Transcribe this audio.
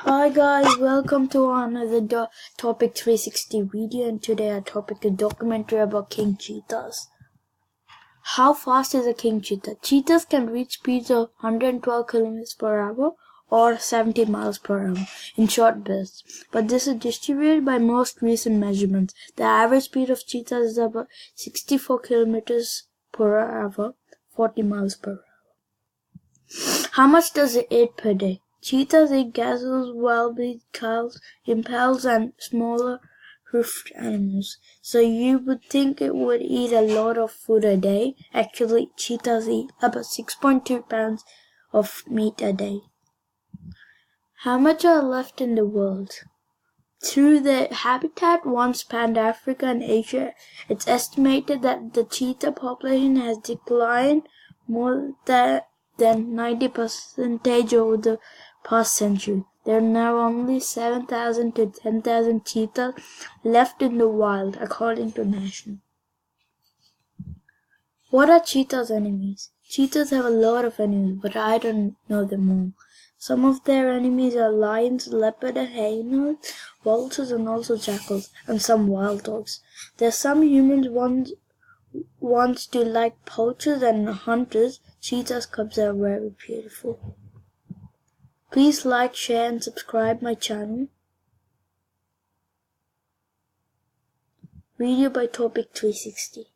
Hi guys, welcome to another Topic 360 video, and today our topic is a documentary about king cheetahs. How fast is a king cheetah? Cheetahs can reach speeds of 112 km per hour or 70 miles per hour in short bursts, but this is distributed by most recent measurements. The average speed of cheetahs is about 64 km per hour, 40 miles per hour. How much does it eat per day? Cheetahs eat gazelles, wild-beasts, cows, impales, and smaller hoofed animals. So you would think it would eat a lot of food a day. Actually, cheetahs eat about 6.2 pounds of meat a day. How much are left in the world? Through their habitat once spanned Africa and Asia, it's estimated that the cheetah population has declined more than 90% over the past century. There are now only 7,000 to 10,000 cheetahs left in the wild, according to National. What are cheetahs' enemies? Cheetahs have a lot of enemies, but I don't know them all. Some of their enemies are lions, leopard and hyenas, vultures and also jackals, and some wild dogs. There are some humans ones do like poachers and hunters. Cheetah's cubs are very beautiful. Please like, share and subscribe my channel. Video by Topic 360.